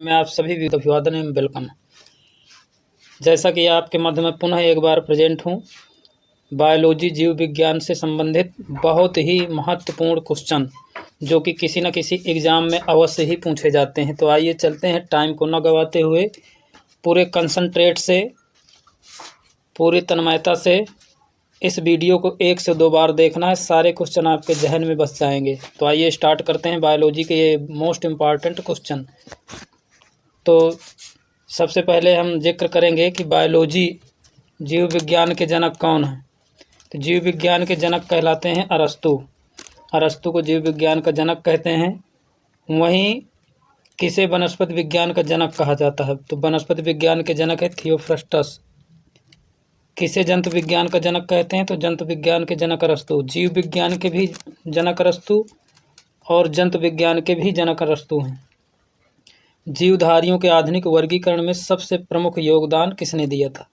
मैं आप सभी भी अभिवादन एवं वेलकम। जैसा कि आपके मध्य में पुनः एक बार प्रेजेंट हूँ, बायोलॉजी जीव विज्ञान से संबंधित बहुत ही महत्वपूर्ण क्वेश्चन जो कि किसी न किसी एग्ज़ाम में अवश्य ही पूछे जाते हैं। तो आइए चलते हैं, टाइम को न गवाते हुए पूरे कंसंट्रेट से, पूरी तन्मयता से इस वीडियो को 1 से 2 बार देखना है। सारे क्वेश्चन आपके जहन में बस जाएंगे। तो आइए स्टार्ट करते हैं बायोलॉजी के ये मोस्ट इम्पॉर्टेंट क्वेश्चन। तो सबसे पहले हम जिक्र करेंगे कि बायोलॉजी जीव विज्ञान के जनक कौन हैं। तो जीव विज्ञान के जनक कहलाते हैं अरस्तु। अरस्तु को जीव विज्ञान का जनक कहते हैं। वहीं किसे वनस्पति विज्ञान का जनक कहा जाता है? तो वनस्पति विज्ञान के जनक है थियोफ्रस्टस। किसे जंतु विज्ञान का जनक कहते हैं? तो जंतु विज्ञान के जनक अरस्तु। जीव विज्ञान के भी जनक अरस्तु और जंतु विज्ञान के भी जनक अरस्तु हैं। जीवधारियों के आधुनिक वर्गीकरण में सबसे प्रमुख योगदान किसने दिया था?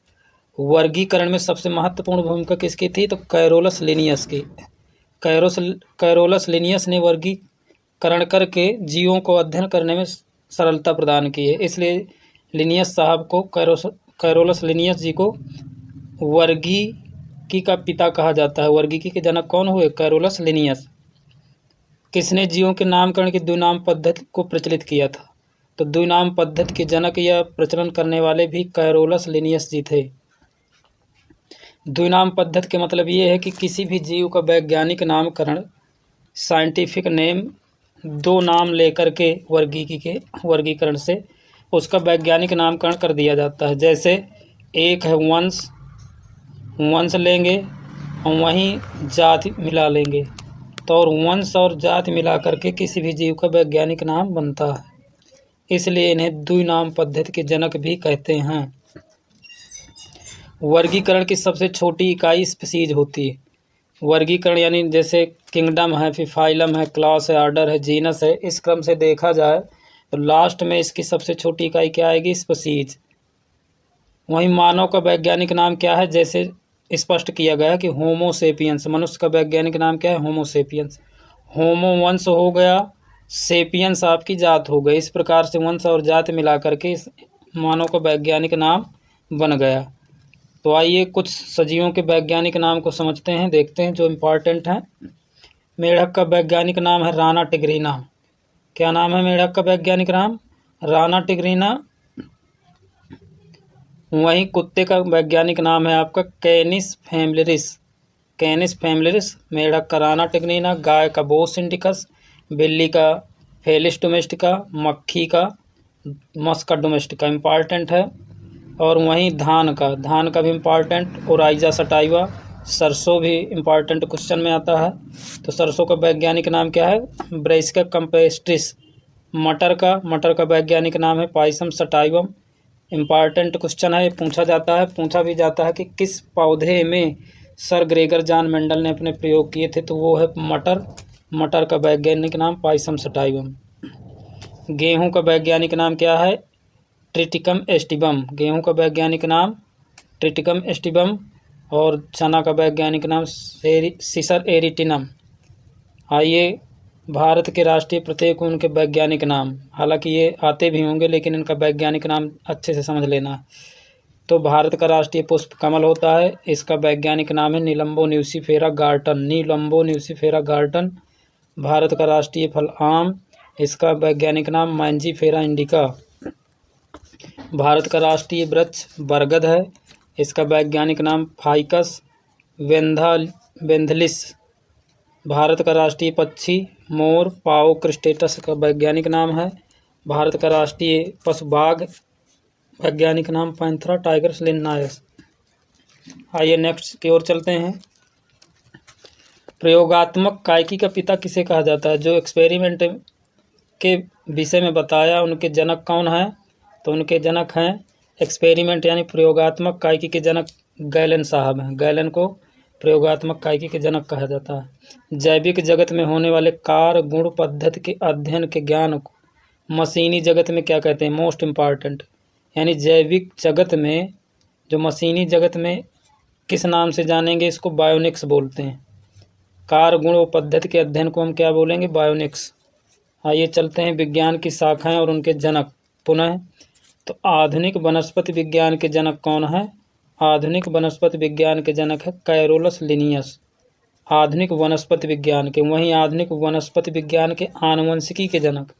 वर्गीकरण में सबसे महत्वपूर्ण भूमिका किसकी थी? तो कैरोलस लिनियस की। कैरोलस लिनियस ने वर्गीकरण करके जीवों को अध्ययन करने में सरलता प्रदान की है। इसलिए लिनियस साहब को, कैरोलस लिनियस जी को वर्गीकी का पिता कहा जाता है। वर्गीकी के जनक कौन हुए? Carolus Linnaeus. किसने जीवों के नामकरण की द्विनाम पद्धति को प्रचलित किया था? तो द्विनाम पद्धति के जनक या प्रचलन करने वाले भी कैरोलस लिनियस जी थे। द्विनाम पद्धति के मतलब ये है कि किसी भी जीव का वैज्ञानिक नामकरण, साइंटिफिक नेम, 2 नाम लेकर के वर्गीकरण से उसका वैज्ञानिक नामकरण कर दिया जाता है। जैसे एक है वंश लेंगे और वहीं जाति मिला लेंगे, तो और वंश और जाति मिला करके किसी भी जीव का वैज्ञानिक नाम बनता है। इसलिए इन्हें द्विनाम पद्धति के जनक भी कहते हैं। वर्गीकरण की सबसे छोटी इकाई स्पीशीज होती है। वर्गीकरण यानी जैसे किंगडम है, फिर फाइलम है, क्लास है, ऑर्डर है, जीनस है, इस क्रम से देखा जाए तो लास्ट में इसकी सबसे छोटी इकाई क्या आएगी? स्पीशीज। वहीं मानव का वैज्ञानिक नाम क्या है? जैसे स्पष्ट किया गया कि होमो सेपियंस। मनुष्य का वैज्ञानिक नाम क्या है? होमो सेपियंस। होमो वंश हो गया, सेपियंस आपकी जात हो गई। इस प्रकार से वंश और जात मिला करके इस मानव का वैज्ञानिक नाम बन गया। तो आइए कुछ सजीवों के वैज्ञानिक नाम को समझते हैं, देखते हैं जो इम्पॉर्टेंट हैं। मेढक का वैज्ञानिक नाम है राना टिग्रीना। क्या नाम है मेढक का वैज्ञानिक नाम? राना टिग्रीना। वहीं कुत्ते का वैज्ञानिक नाम है आपका कैनिस फैमिलिस। कैनिस फैमिलिस, मेढक का राना टिग्रीना, गाय का बोस इंडिकस, बिल्ली का फेलिस डोमेस्टिका, मक्खी का मस्का डोमेस्टिका। इम्पॉर्टेंट है। और वहीं धान का भी इम्पॉर्टेंट, ओराइजा सटाइवा। सरसों भी इम्पॉर्टेंट क्वेश्चन में आता है। तो सरसों का वैज्ञानिक नाम क्या है? Brassica campestris. मटर का वैज्ञानिक नाम है पाइसम सटाइवम। इम्पॉर्टेंट क्वेश्चन है, पूछा भी जाता है कि किस पौधे में सर ग्रेगर जॉन मेंडल ने अपने प्रयोग किए थे? तो वो है मटर का वैज्ञानिक नाम पाइसम सटाइवम। गेहूं का वैज्ञानिक नाम क्या है? Triticum aestivum. गेहूं का वैज्ञानिक नाम ट्रिटिकम एस्टिबम। और चना का वैज्ञानिक नाम सिसर एरिटिनम। आइए भारत के राष्ट्रीय प्रतीक, उनके वैज्ञानिक नाम, हालांकि ये आते भी होंगे लेकिन इनका वैज्ञानिक नाम अच्छे से समझ लेना। तो भारत का राष्ट्रीय पुष्प कमल होता है। इसका वैज्ञानिक नाम है नीलम्बो न्यूसिफेरा गार्टन। नीलम्बो न्यूसिफेरा गार्टन। भारत का राष्ट्रीय फल आम। इसका वैज्ञानिक नाम मैंजीफेरा इंडिका। भारत का राष्ट्रीय वृक्ष बरगद है। इसका वैज्ञानिक नाम फाइकस वेंथलिस। भारत का राष्ट्रीय पक्षी मोर, पाओ क्रिस्टेटस का वैज्ञानिक नाम है। भारत का राष्ट्रीय पशु बाघ, वैज्ञानिक नाम पैंथरा टाइगर्स लिन्नायस। आइए नेक्स्ट की ओर चलते हैं। प्रयोगात्मक कायिकी का पिता किसे कहा जाता है? जो एक्सपेरिमेंट के विषय में बताया, उनके जनक कौन है? तो उनके जनक हैं एक्सपेरिमेंट यानी प्रयोगात्मक कायिकी के जनक गैलन साहब हैं। गैलन को प्रयोगात्मक कायिकी के जनक कहा जाता है। जैविक जगत में होने वाले कार्य गुण पद्धति के अध्ययन के ज्ञान को मशीनी जगत में क्या कहते हैं? मोस्ट इम्पॉर्टेंट, यानी जैविक जगत में, जो मशीनी जगत में किस नाम से जानेंगे? इसको बायोनिक्स बोलते हैं। कार्य गुण व पद्धति के अध्ययन को हम क्या बोलेंगे? बायोनिक्स। आइए चलते हैं विज्ञान की शाखाएं और उनके जनक। पुनः। तो आधुनिक वनस्पति विज्ञान के जनक कौन है? आधुनिक वनस्पति विज्ञान के जनक है कैरोलस लिनियस, आधुनिक वनस्पति विज्ञान के। वहीं आधुनिक वनस्पति विज्ञान के आनुवंशिकी के जनक,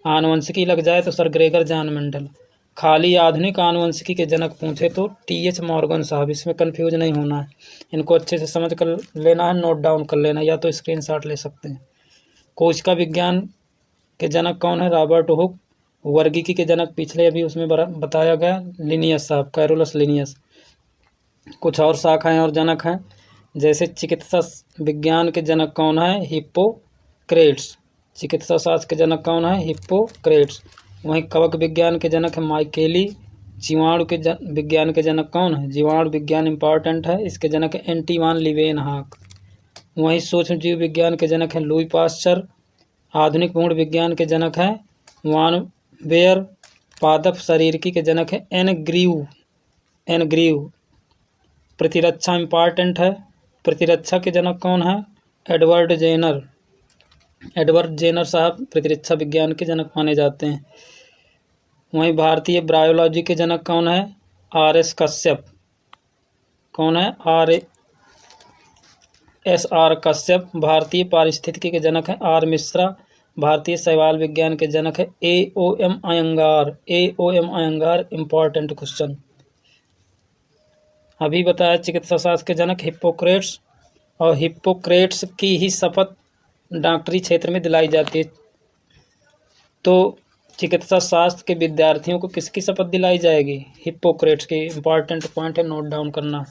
आनुवंशिकी लग जाए तो सर ग्रेगर जॉन मेंडल। खाली आधुनिक आनुवंशिकी के जनक पूछे तो टी.एच. मॉर्गन साहब। इसमें कंफ्यूज नहीं होना है, इनको अच्छे से समझ कर लेना है, नोट डाउन कर लेना, या तो स्क्रीनशॉट ले सकते हैं। कोशिका विज्ञान के जनक कौन है? Robert Hooke. वर्गीकी के जनक पिछले अभी उसमें बताया गया, लिनियस साहब, कैरोलस लिनियस। कुछ और शाखाएं और जनक हैं, जैसे चिकित्सा विज्ञान के जनक कौन है? हिप्पोक्रेट्स। चिकित्सा शास्त्र के जनक कौन है? हिप्पोक्रेट्स। वहीं कवक विज्ञान के जनक है माइकेली। जीवाणु के विज्ञान के जनक कौन है? जीवाणु विज्ञान इंपॉर्टेंट है, इसके जनक है एंटी वान लीवेनहॉक। वहीं सूक्ष्म जीव विज्ञान के जनक है लुई पास्चर। आधुनिक भ्रूण विज्ञान के जनक है वान बेयर। पादप शारीरिकी के जनक है एन ग्रीव। प्रतिरक्षा इंपॉर्टेंट है, प्रतिरक्षा के जनक कौन है? एडवर्ड जेनर साहब प्रतिरक्षा विज्ञान के जनक माने जाते हैं। वहीं भारतीय बायोलॉजी के जनक कौन है? R.S. कश्यप। कौन है? R.S.R. कश्यप। भारतीय पारिस्थितिकी के जनक है R. मिश्रा। भारतीय शैवाल विज्ञान के जनक है A.O.M. अयंगार। Important question. अभी बताया चिकित्सा शास्त्र के जनक हिप्पोक्रेट्स, और हिप्पोक्रेट्स की ही शपथ डॉक्टरी क्षेत्र में दिलाई जाती है। तो चिकित्सा शास्त्र के विद्यार्थियों को किसकी शपथ दिलाई जाएगी? हिप्पोक्रेट्स की। इंपॉर्टेंट पॉइंट है, नोट डाउन करना।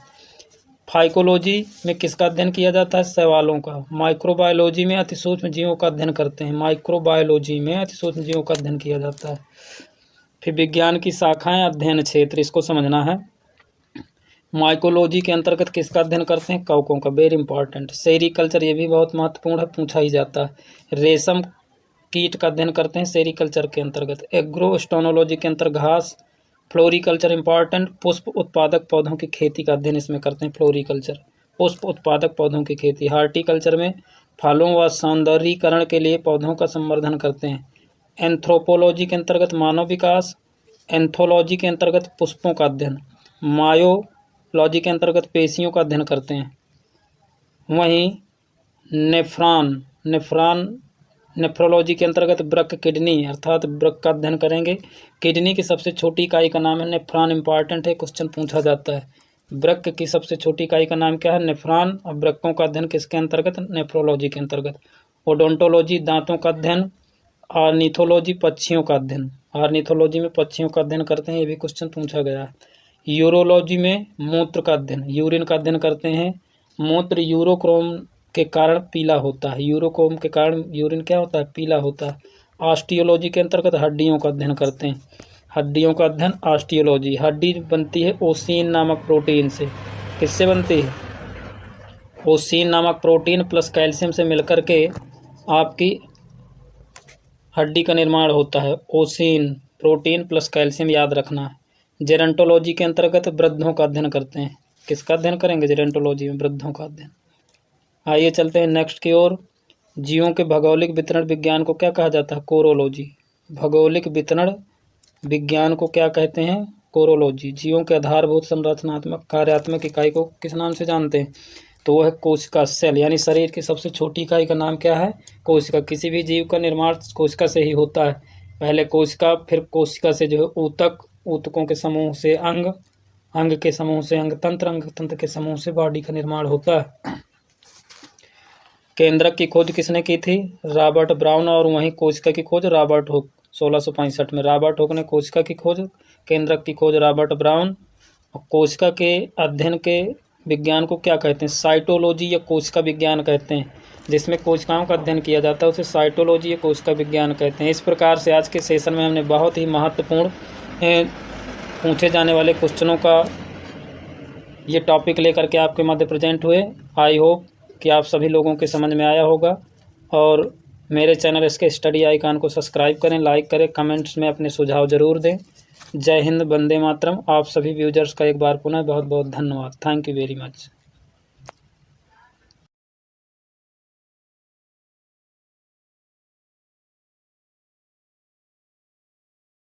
फाइकोलॉजी में किसका अध्ययन किया जाता है? शैवालों का। माइक्रोबायोलॉजी में अति सूक्ष्म जीवों का अध्ययन करते हैं, माइक्रोबायोलॉजी में अति सूक्ष्म जीवों का अध्ययन किया जाता है। फिर विज्ञान की शाखाएं, अध्ययन क्षेत्र, इसको समझना है। माइकोलॉजी के अंतर्गत किसका अध्ययन करते हैं? कवकों का। Very important. सेरीकल्चर, ये भी बहुत महत्वपूर्ण है, पूछा ही जाता है। रेशम कीट का अध्ययन करते हैं सेरीकल्चर के अंतर्गत। एग्रोस्टोनोलॉजी के अंतर्गत घास। फ्लोरिकल्चर इंपॉर्टेंट, पुष्प उत्पादक पौधों की खेती का अध्ययन इसमें करते हैं। फ्लोरिकल्चर, पुष्प उत्पादक पौधों की खेती। हार्टिकल्चर में फलों व सौंदर्यीकरण के लिए पौधों का संवर्धन करते हैं। एंथ्रोपोलॉजी के अंतर्गत मानव विकास। एंथोलॉजी के अंतर्गत पुष्पों का अध्ययन। मायोलॉजी के अंतर्गत पेशियों का अध्ययन करते हैं। वहीं नेफ्रोलॉजी के अंतर्गत वृक्क, किडनी अर्थात वृक्क का अध्ययन करेंगे। किडनी की सबसे छोटी इकाई का नाम है नेफ्रॉन। इंपॉर्टेंट है, क्वेश्चन पूछा जाता है। वृक्क की सबसे छोटी इकाई का नाम क्या है? नेफ्रॉन। और वृक्कों का अध्ययन किसके अंतर्गत? नेफ्रोलॉजी के अंतर्गत। ओडोंटोलॉजी दांतों का अध्ययन। ऑर्निथोलॉजी पक्षियों का अध्ययन। ऑर्निथोलॉजी में पक्षियों का अध्ययन करते हैं, ये भी क्वेश्चन पूछा गया है। यूरोलॉजी में मूत्र का अध्ययन, यूरिन का अध्ययन करते हैं। मूत्र यूरोक्रोम के कारण पीला होता है, यूरोक्रोम के कारण यूरिन क्या होता है? पीला होता है। ऑस्टियोलॉजी के अंतर्गत हड्डियों का अध्ययन करते हैं। हड्डियों का अध्ययन ऑस्टियोलॉजी। हड्डी बनती है ओसीन नामक प्रोटीन से। किससे बनती है? ओसीन नामक प्रोटीन प्लस कैल्शियम से मिलकर के आपकी हड्डी का निर्माण होता है। ओसीन प्रोटीन प्लस कैल्शियम, याद रखना है। जेरेंटोलॉजी के अंतर्गत वृद्धों का अध्ययन करते हैं। किसका अध्ययन करेंगे? जेरेंटोलॉजी में वृद्धों का अध्ययन। आइए चलते हैं नेक्स्ट की ओर। जीवों के भौगोलिक वितरण विज्ञान को क्या कहा जाता है? कोरोलॉजी। भौगोलिक वितरण विज्ञान को क्या कहते हैं? कोरोलॉजी। जीवों के आधारभूत संरचनात्मक कार्यात्मक इकाई को किस नाम से जानते हैं? तो वो है कोशिका, सेल। यानी शरीर की सबसे छोटी इकाई का नाम क्या है? कोशिका। किसी भी जीव का निर्माण कोशिका से ही होता है। पहले कोशिका, फिर कोशिका से जो है ऊतक, ऊतकों के समूह से अंग, अंग के समूह से अंगतंत्र, अंगतंत्र के समूह से बॉडी का निर्माण होता है। केंद्रक की खोज किसने की थी? Robert brown. और वहीं कोशिका की खोज रॉबर्ट हुक 1665 में। रॉबर्ट हुक ने कोशिका की खोज, केंद्रक की खोज रॉबर्ट ब्राउन। और कोशिका के अध्ययन के विज्ञान को क्या कहते हैं? साइटोलॉजी या कोशिका विज्ञान कहते हैं। जिसमें कोशिकाओं का अध्ययन किया जाता है उसे साइटोलॉजी या कोशिका विज्ञान कहते हैं। इस प्रकार से आज के सेशन में हमने बहुत ही महत्वपूर्ण पूछे जाने वाले क्वेश्चनों का ये टॉपिक लेकर के आपके मध्य प्रेजेंट हुए। आई होप कि आप सभी लोगों के समझ में आया होगा। और मेरे चैनल इसके स्टडी आइकन को सब्सक्राइब करें, लाइक करें, कमेंट्स में अपने सुझाव ज़रूर दें। जय हिंद, वंदे मातरम। आप सभी व्यूजर्स का एक बार पुनः बहुत बहुत धन्यवाद। Thank you very much.